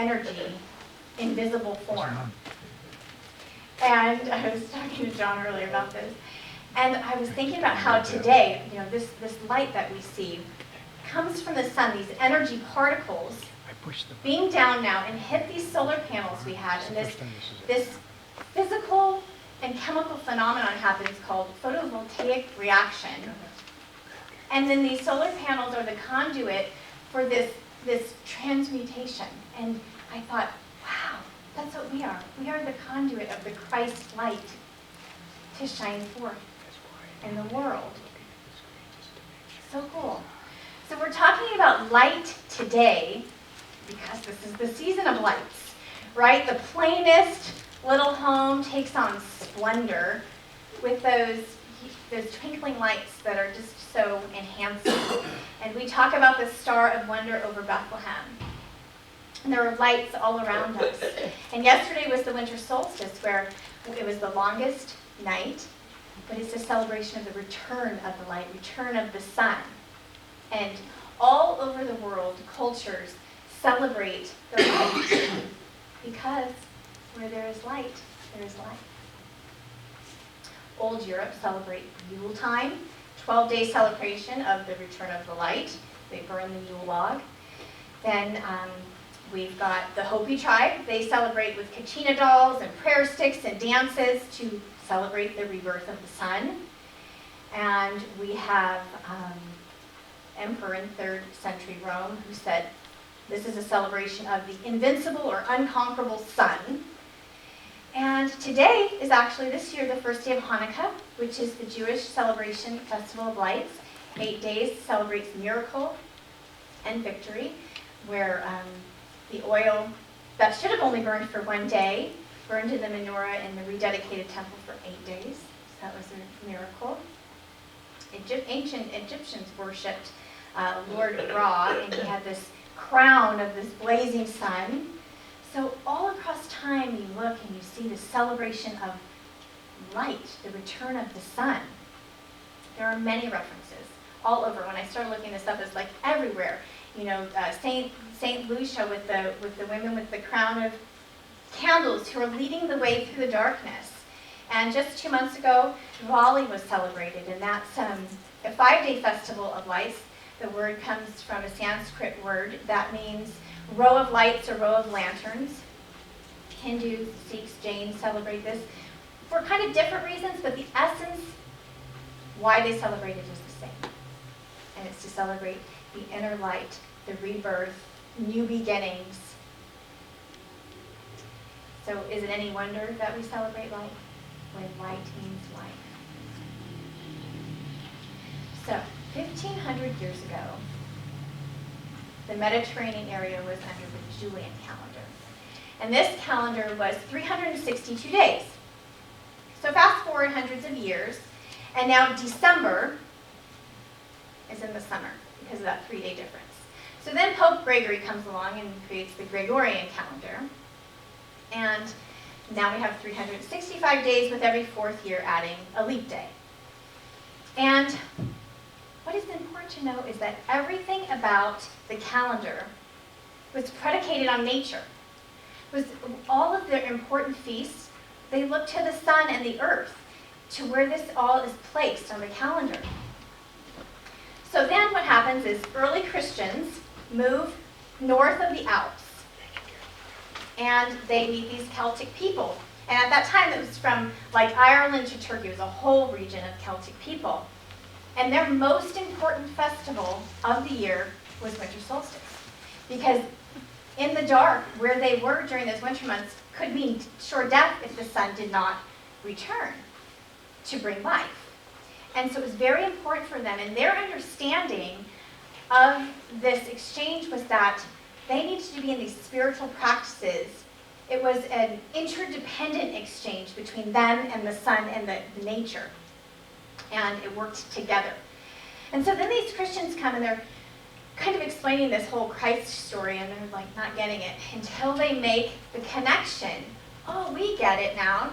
energy in visible form. And I was talking to John earlier about this, and I was thinking about how today, this light that we see comes from the sun, these energy particles beam down now and hit these solar panels we have, and this physical and chemical phenomenon happens called photovoltaic reaction. And then these solar panels are the conduit for this transmutation. And I thought, wow, that's what we are. We are the conduit of the Christ light to shine forth in the world. So cool. So we're talking about light today because this is the season of lights, right? The plainest little home takes on splendor with those twinkling lights that are just so enhancing. And we talk about the star of wonder over Bethlehem. And there are lights all around us. And yesterday was the winter solstice, where it was the longest night, but it's a celebration of the return of the light, return of the sun. And all over the world, cultures celebrate the light because where there is light, there is life. Old Europe celebrates Yule time, 12-day celebration of the return of the light. They burn the Yule log. Then we've got the Hopi tribe. They celebrate with kachina dolls and prayer sticks and dances to celebrate the rebirth of the sun. And we have emperor in 3rd century Rome who said this is a celebration of the invincible or unconquerable sun. And today is actually this year the first day of Hanukkah, which is the Jewish celebration festival of lights. 8 days celebrates miracle and victory, where the oil that should have only burned for 1 day burned in the menorah in the rededicated temple for 8 days. So that was a miracle. Ancient Egyptians worshipped Lord Ra, and he had this crown of this blazing sun. So all across time you look and you see the celebration of light, the return of the sun. There are many references all over. When I started looking this up, it's like everywhere. Saint Lucia with the women with the crown of candles who are leading the way through the darkness. And just 2 months ago, Diwali was celebrated, and that's a 5-day festival of lights. The word comes from a Sanskrit word that means row of lights or row of lanterns. Hindus, Sikhs, Jains celebrate this for kind of different reasons, but the essence, why they celebrate it is the same. And it's to celebrate the inner light, the rebirth, new beginnings. So is it any wonder that we celebrate light when light means life? So 1,500 years ago, the Mediterranean area was under the Julian calendar. And this calendar was 362 days. So fast forward hundreds of years, and now December is in the summer because of that 3-day difference. So then Pope Gregory comes along and creates the Gregorian calendar. And now we have 365 days with every 4th year adding a leap day. And what is important to know is that everything about the calendar was predicated on nature. Was all of the important feasts, they look to the sun and the earth, to where this all is placed on the calendar. So then what happens is early Christians move north of the Alps, and they meet these Celtic people. And at that time, it was from like Ireland to Turkey. It was a whole region of Celtic people. And their most important festival of the year was winter solstice. Because in the dark, where they were during those winter months, could mean sure death if the sun did not return to bring life. And so it was very important for them. And their understanding of this exchange was that they needed to be in these spiritual practices. It was an interdependent exchange between them and the sun and the nature. And it worked together. And so then these Christians come and they're kind of explaining this whole Christ story, and they're like not getting it until they make the connection. Oh, we get it now.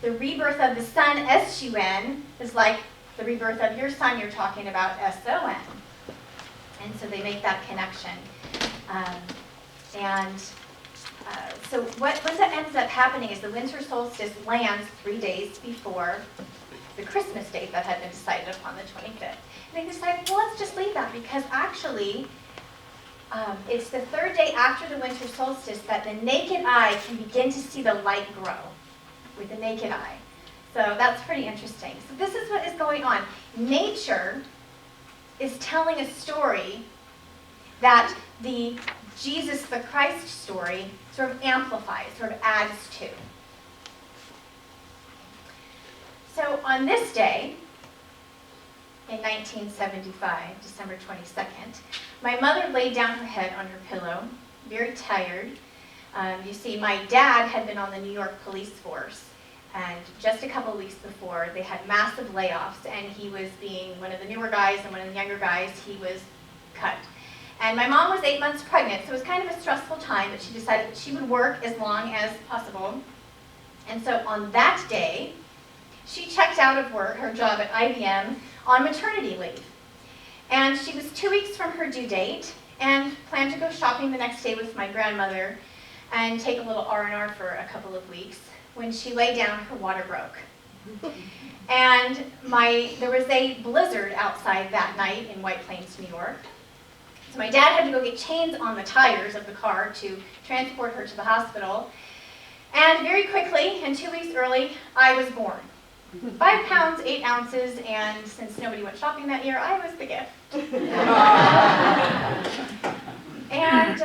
The rebirth of the sun, S-U-N, is like the rebirth of your son you're talking about, S-O-N. And so they make that connection. And So what ends up happening is the winter solstice lands 3 days before the Christmas date that had been decided upon the 25th. And they decided, well, let's just leave that because actually it's the 3rd day after the winter solstice that the naked eye can begin to see the light grow with the naked eye. So that's pretty interesting. So this is what is going on. Nature is telling a story that the Jesus the Christ story sort of amplifies, sort of adds to. So on this day, in 1975, December 22nd, my mother laid down her head on her pillow, very tired. You see, my dad had been on the New York police force, and just a couple of weeks before, they had massive layoffs, and he was being one of the newer guys, and one of the younger guys, he was cut. And my mom was 8 months pregnant, so it was kind of a stressful time, but she decided that she would work as long as possible. And so on that day, she checked out of work, her job at IBM, on maternity leave. And she was 2 weeks from her due date and planned to go shopping the next day with my grandmother and take a little R&R for a couple of weeks. When she lay down, her water broke. And there was a blizzard outside that night in White Plains, New York. So my dad had to go get chains on the tires of the car to transport her to the hospital. And very quickly, and 2 weeks early, I was born. 5 pounds, 8 ounces, and since nobody went shopping that year, I was the gift. And,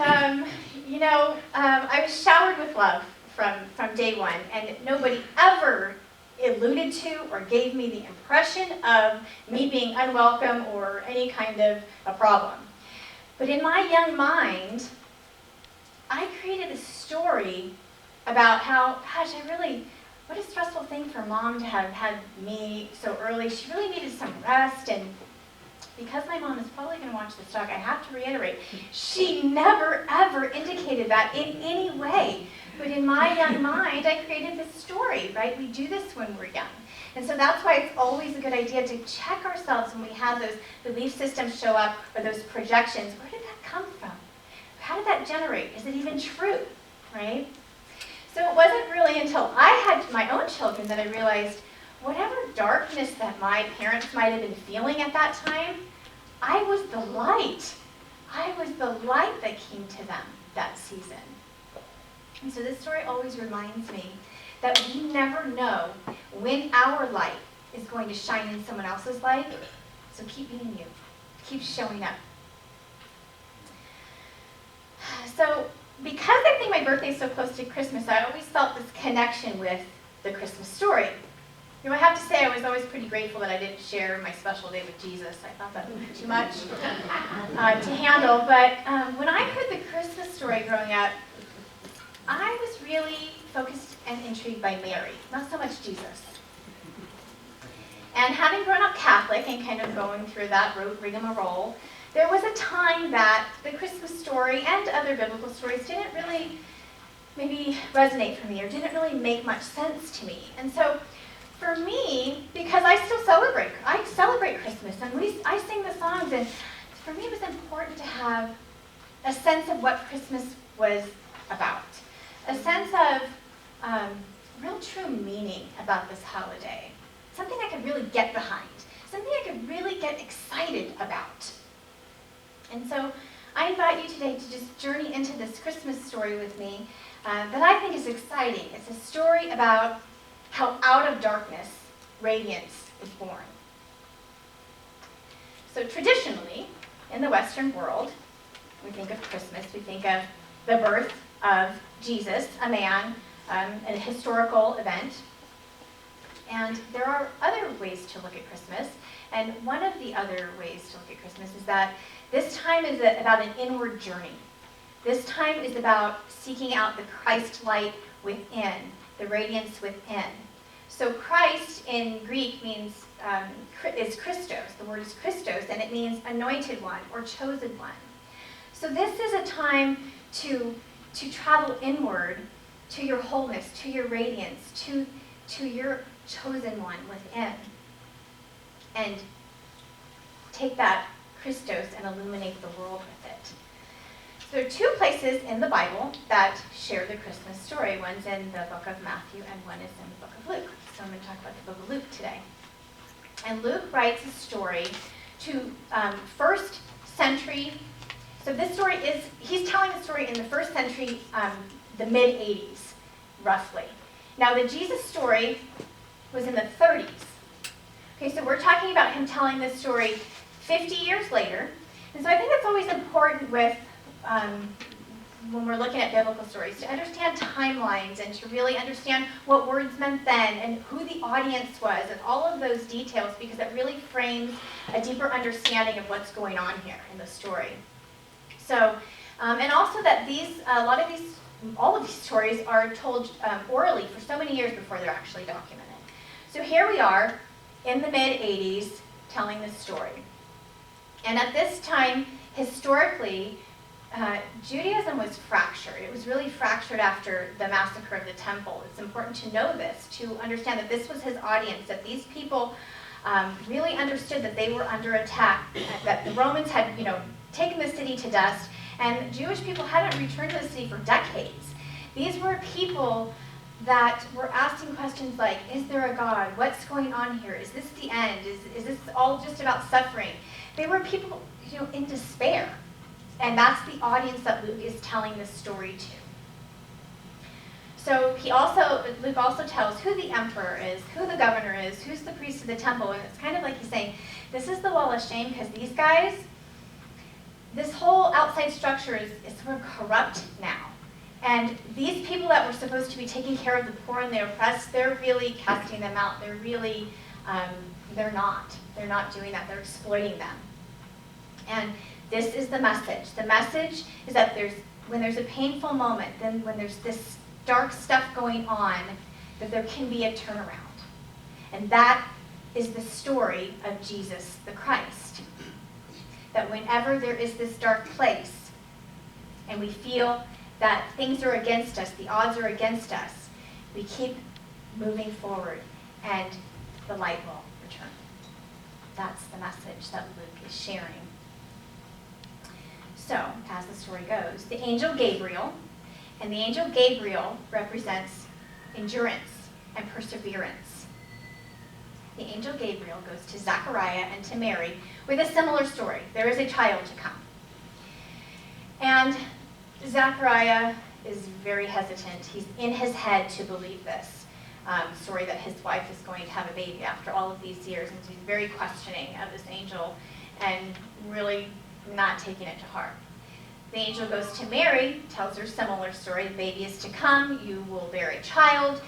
I was showered with love from day one, and nobody ever alluded to or gave me the impression of me being unwelcome or any kind of a problem. But in my young mind, I created a story about how, gosh, what a stressful thing for Mom to have had me so early. She really needed some rest, and because my mom is probably going to watch this talk, I have to reiterate, she never ever indicated that in any way. But in my young mind, I created this story, right? We do this when we're young. And so that's why it's always a good idea to check ourselves when we have those belief systems show up or those projections. Where did that come from? How did that generate? Is it even true, right? So it wasn't really until I had my own children that I realized whatever darkness that my parents might have been feeling at that time, I was the light. I was the light that came to them that season. And so this story always reminds me that we never know when our light is going to shine in someone else's life. So keep being you. Keep showing up. So because I think my birthday is so close to Christmas, I always felt this connection with the Christmas story. I have to say I was always pretty grateful that I didn't share my special day with Jesus. I thought that would be too much to handle. But when I heard the Christmas story growing up, I was really focused and intrigued by Mary, not so much Jesus. And having grown up Catholic and kind of going through that rigmarole, there was a time that the Christmas story and other biblical stories didn't really maybe resonate for me or didn't really make much sense to me. And so for me, because I celebrate Christmas and I sing the songs, and for me it was important to have a sense of what Christmas was about. A sense of real true meaning about this holiday. Something I could really get behind. Something I could really get excited about. And so I invite you today to just journey into this Christmas story with me that I think is exciting. It's a story about how out of darkness, radiance is born. So traditionally, in the Western world, we think of Christmas, we think of the birth of Jesus, a man, a historical event. And there are other ways to look at Christmas. And one of the other ways to look at Christmas is that this time is about an inward journey. This time is about seeking out the Christ light within, the radiance within. So Christ in Greek means, is Christos. The word is Christos, and it means anointed one or chosen one. So this is a time to travel inward to your wholeness, to your radiance, to your chosen one within. And take that Christos and illuminate the world with it. So there are two places in the Bible that share the Christmas story. One's in the book of Matthew and one is in the book of Luke. So I'm going to talk about the book of Luke today. And Luke writes a story to first century. So this story is, he's telling the story in the first century, the mid-80s, roughly. Now the Jesus story was in the 30s. Okay, so we're talking about him telling this story 50 years later. And so I think that's always important with, when we're looking at biblical stories, to understand timelines and to really understand what words meant then and who the audience was and all of those details, because it really frames a deeper understanding of what's going on here in the story. So, and also that all of these stories are told orally for so many years before they're actually documented. So here we are in the mid-80s telling this story. And at this time, historically, Judaism was fractured. It was really fractured after the massacre of the temple. It's important to know this, to understand that this was his audience, that these people really understood that they were under attack, that the Romans had, taken the city to dust, and Jewish people hadn't returned to the city for decades. These were people that were asking questions like, is there a God? What's going on here? Is this the end? Is this all just about suffering? They were people, in despair. And that's the audience that Luke is telling this story to. So Luke also tells who the emperor is, who the governor is, who's the priest of the temple. And it's kind of like he's saying, this is the wall of shame because these guys, this whole outside structure is sort of corrupt now. And these people that were supposed to be taking care of the poor and the oppressed, they're really casting them out. They're really, they're not. They're not doing that. They're exploiting them. And this is the message. The message is that when there's a painful moment, then when there's this dark stuff going on, that there can be a turnaround. And that is the story of Jesus the Christ. That whenever there is this dark place, and we feel that things are against us, the odds are against us, we keep moving forward, and the light will return. That's the message that Luke is sharing. So, as the story goes, the angel Gabriel represents endurance and perseverance. The angel Gabriel goes to Zechariah and to Mary with a similar story. There is a child to come. And Zechariah is very hesitant. He's in his head to believe this story that his wife is going to have a baby after all of these years. And so he's very questioning of this angel and really not taking it to heart. The angel goes to Mary, tells her a similar story. The baby is to come. You will bear a child.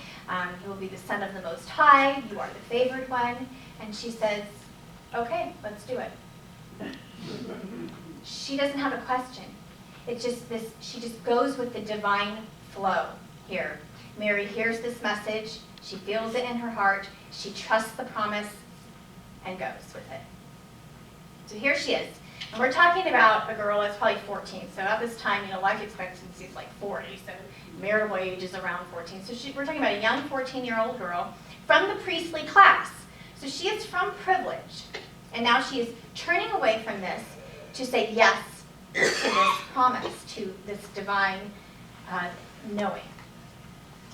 You will be the son of the Most High. You are the favored one. And she says, okay, let's do it. She doesn't have a question. She just goes with the divine flow here. Mary hears this message. She feels it in her heart. She trusts the promise and goes with it. So here she is. And we're talking about a girl that's probably 14. So at this time, life expectancy is like 40. So marital age is around 14. So we're talking about a young 14-year-old girl from the priestly class. So she is from privilege. And now she is turning away from this to say yes to this promise, to this divine knowing.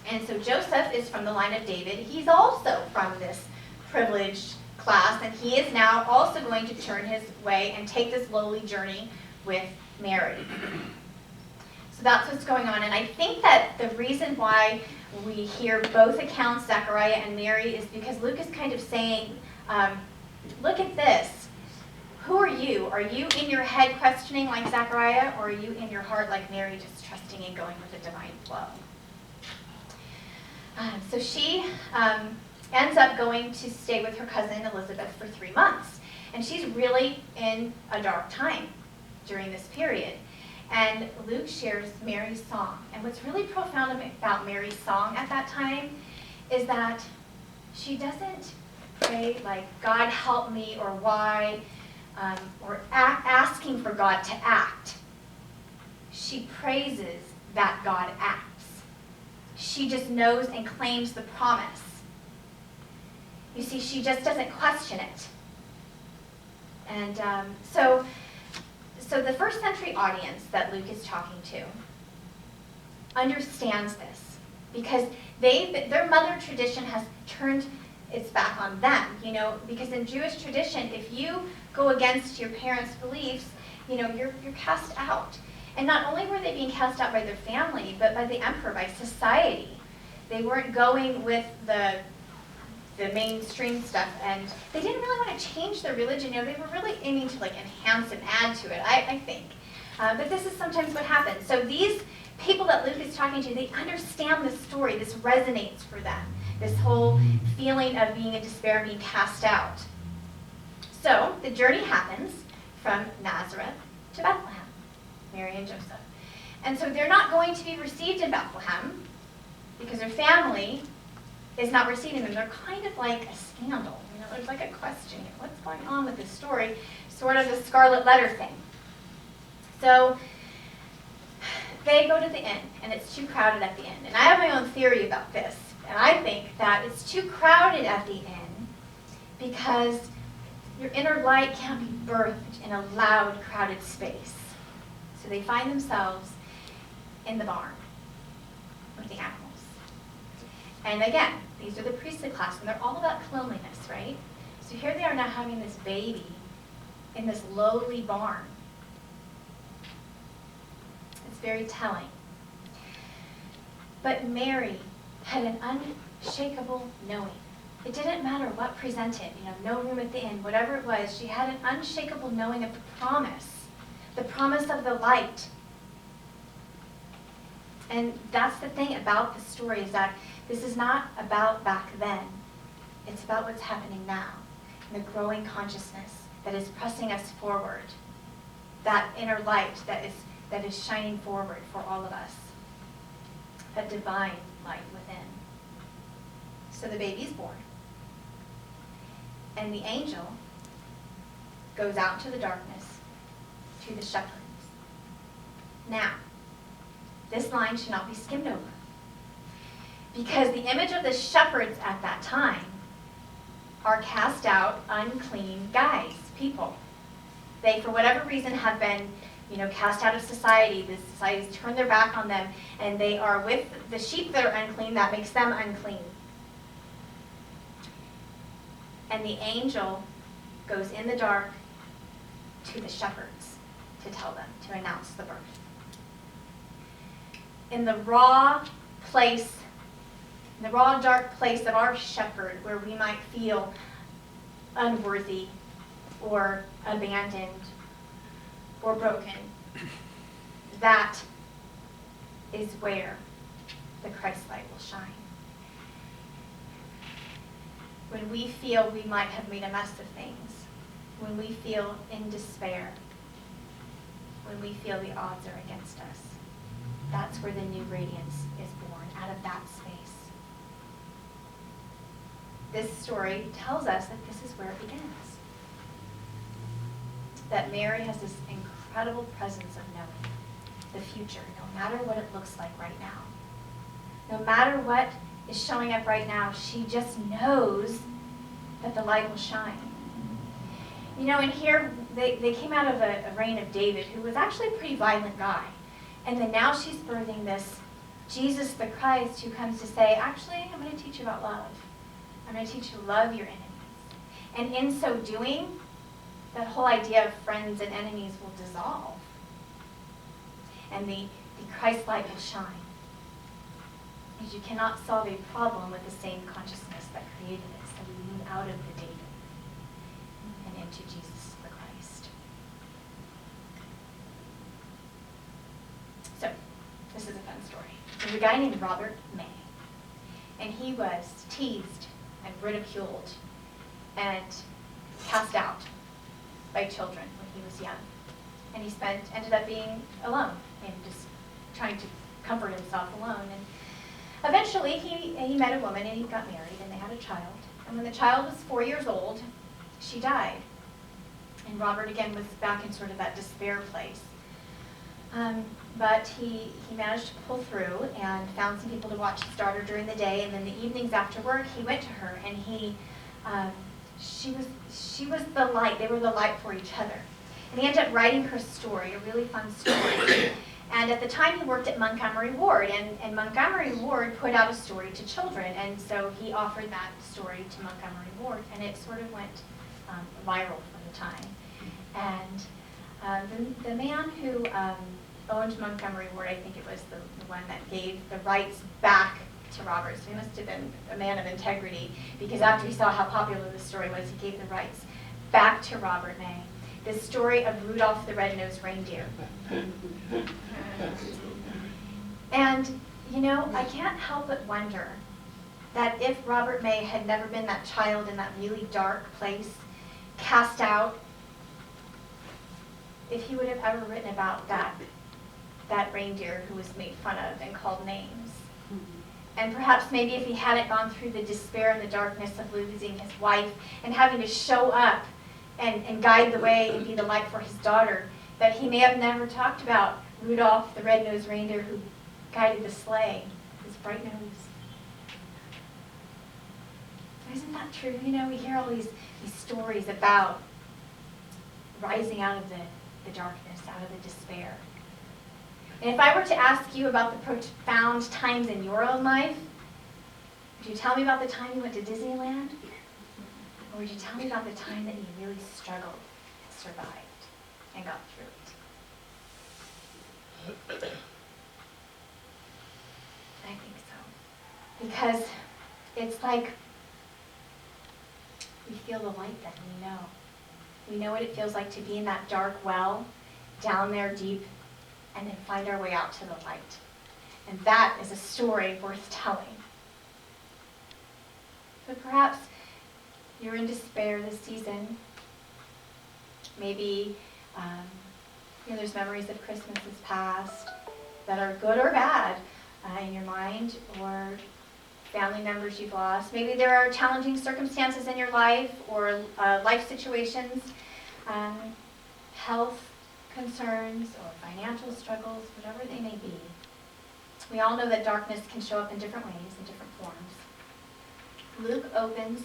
And so Joseph is from the line of David. He's also from this privileged class, and he is now also going to turn his way and take this lowly journey with Mary. So that's what's going on. And I think that the reason why we hear both accounts, Zechariah and Mary, is because Luke is kind of saying, look at this. Who are you? Are you in your head questioning like Zechariah, or are you in your heart like Mary, just trusting and going with the divine flow? So she ends up going to stay with her cousin Elizabeth for 3 months. And she's really in a dark time during this period. And Luke shares Mary's song. And what's really profound about Mary's song at that time is that she doesn't pray like, God help me, or why, or asking for God to act. She praises that God acts. She just knows and claims the promise. You see, she just doesn't question it. And so So the first century audience that Luke is talking to understands this because their mother tradition has turned its back on them, because in Jewish tradition, if you go against your parents' beliefs, you're cast out. And not only were they being cast out by their family, but by the emperor, by society. They weren't going with the mainstream stuff, and they didn't really want to change their religion. They were really aiming to enhance and add to it, I think. But this is sometimes what happens. So these people that Luke is talking to, they understand this story. This resonates for them. This whole feeling of being in despair, being cast out. So the journey happens from Nazareth to Bethlehem, Mary and Joseph. And so they're not going to be received in Bethlehem because their family is not receiving them. They're kind of like a scandal. There's like a question here. What's going on with this story? Sort of the scarlet letter thing. So they go to the inn, and it's too crowded at the inn. And I have my own theory about this. And I think that it's too crowded at the inn because your inner light can't be birthed in a loud, crowded space. So they find themselves in the barn with the animals. And again, these are the priestly class, and they're all about cleanliness, right? So here they are now having this baby in this lowly barn. It's very telling. But Mary had an unshakable knowing. It didn't matter what presented, no room at the inn, whatever it was, she had an unshakable knowing of the promise of the light. And that's the thing about the story, is that this is not about back then. It's about what's happening now, and the growing consciousness that is pressing us forward, that inner light that is shining forward for all of us, that divine light within. So the baby's born, and the angel goes out into the darkness to the shepherds. Now, this line should not be skimmed over, because the image of the shepherds at that time are cast out, unclean guys, people. They, for whatever reason, have been cast out of society. The society's turned their back on them, and they are with the sheep that are unclean. That makes them unclean. And the angel goes in the dark to the shepherds to tell them, to announce the birth. In the raw place, in the raw, dark place of our shepherd, where we might feel unworthy or abandoned or broken, that is where the Christ light will shine. When we feel we might have made a mess of things, when we feel in despair, when we feel the odds are against us, that's where the new radiance is born, out of that space. This story tells us that this is where it begins. That Mary has this incredible presence of knowing the future, no matter what it looks like right now. No matter what is showing up right now, she just knows that the light will shine. And here, they came out of a reign of David, who was actually a pretty violent guy. And then now she's birthing this Jesus the Christ, who comes to say, actually, I'm going to teach you about love. I'm going to teach you to love your enemies. And in so doing, that whole idea of friends and enemies will dissolve. And the Christ light will shine. Because you cannot solve a problem with the same consciousness that created it. So we move out of the David and into Jesus the Christ. So, this is a fun story. There's a guy named Robert May. And he was teased and ridiculed and cast out by children when he was young. And he ended up being alone and just trying to comfort himself alone. And eventually he met a woman and he got married and they had a child. And when the child was 4 years old, she died. And Robert again was back in sort of that despair place. But he managed to pull through and found some people to watch his daughter during the day, and then the evenings after work he went to her, and she was the light. They were the light for each other. And he ended up writing her story, a really fun story. And at the time he worked at Montgomery Ward, and Montgomery Ward put out a story to children, and so he offered that story to Montgomery Ward, and it sort of went viral for the time. And the man who owned Montgomery Ward, I think it was the one that gave the rights back to Robert, so he must have been a man of integrity, because after he saw how popular the story was, he gave the rights back to Robert May. The story of Rudolph the Red-Nosed Reindeer. And, you know, I can't help but wonder that if Robert May had never been that child in that really dark place, cast out, if he would have ever written about that reindeer who was made fun of and called names. And perhaps maybe if he hadn't gone through the despair and the darkness of losing his wife and having to show up and guide the way and be the light for his daughter, that he may have never talked about Rudolph the Red-Nosed Reindeer who guided the sleigh, his bright nose. Isn't that true? You know, we hear all these stories about rising out of the darkness, out of the despair. And if I were to ask you about the profound times in your own life, would you tell me about the time you went to Disneyland? Or would you tell me about the time that you really struggled and survived and got through it? I think so. Because it's like we feel the light then, we know. We know what it feels like to be in that dark well, down there deep, and then find our way out to the light. And that is a story worth telling. But perhaps you're in despair this season. Maybe there's memories of Christmases past that are good or bad in your mind, or family members you've lost. Maybe there are challenging circumstances in your life, or life situations, health concerns, or financial struggles, whatever they may be. We all know that darkness can show up in different ways, in different forms. Luke opens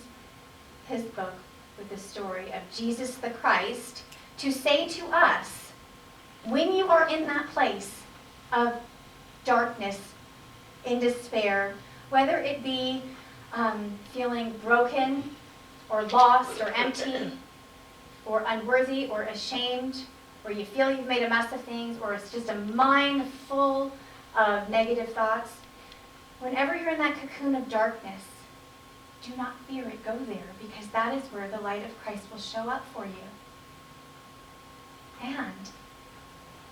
his book with the story of Jesus the Christ to say to us, when you are in that place of darkness, in despair, whether it be feeling broken or lost or empty or unworthy or ashamed, or you feel you've made a mess of things, or it's just a mind full of negative thoughts, whenever you're in that cocoon of darkness, do not fear it, go there, because that is where the light of Christ will show up for you. And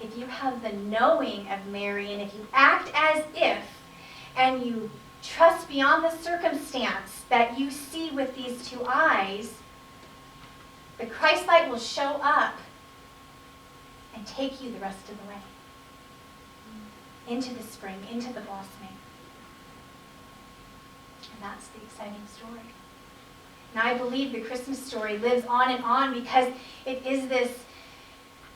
if you have the knowing of Mary, and if you act as if, and you trust beyond the circumstance that you see with these two eyes, the Christ light will show up and take you the rest of the way. Into the spring, into the blossoming. And that's the exciting story. Now I believe the Christmas story lives on and on because it is this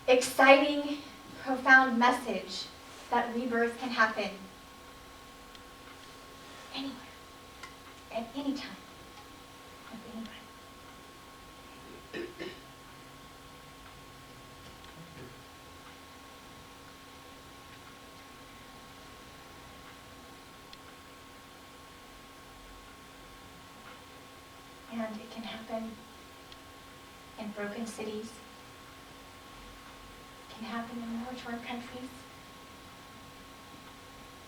exciting, profound message that rebirth can happen anywhere, at any time, of anybody. And it can happen in broken cities. It can happen in war-torn countries.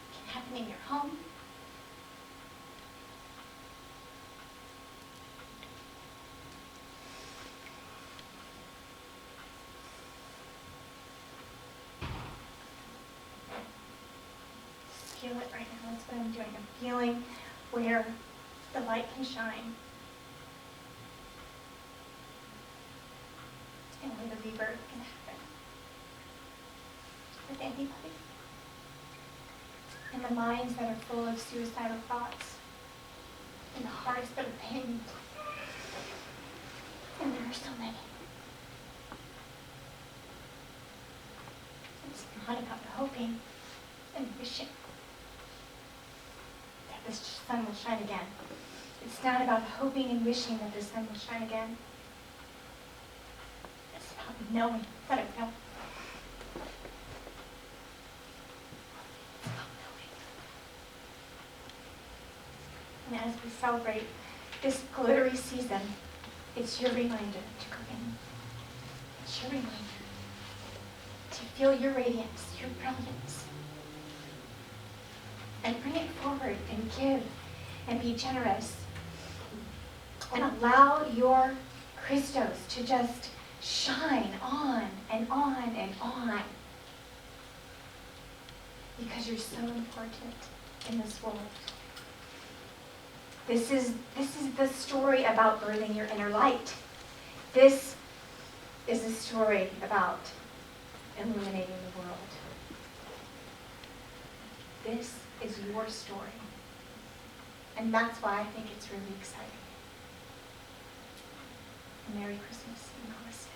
It can happen in your home. Feel it right now. That's what I'm doing. I'm feeling where the light can shine. And where the rebirth can happen. With anybody. In the minds that are full of suicidal thoughts. In the hearts that are pained. And there are so many. It's not about hoping and wishing that the sun will shine again. It's not about hoping and wishing that the sun will shine again. It's about knowing. Let it know. It's about knowing. And as we celebrate this glittery season, it's your reminder to go in. It's your reminder to feel your radiance, your brilliance, and bring it forward and give and be generous. And allow your Christos to just shine on and on and on. Because you're so important in this world. This is the story about birthing your inner light. This is a story about illuminating the world. This is your story. And that's why I think it's really exciting. Merry Christmas and Namaste.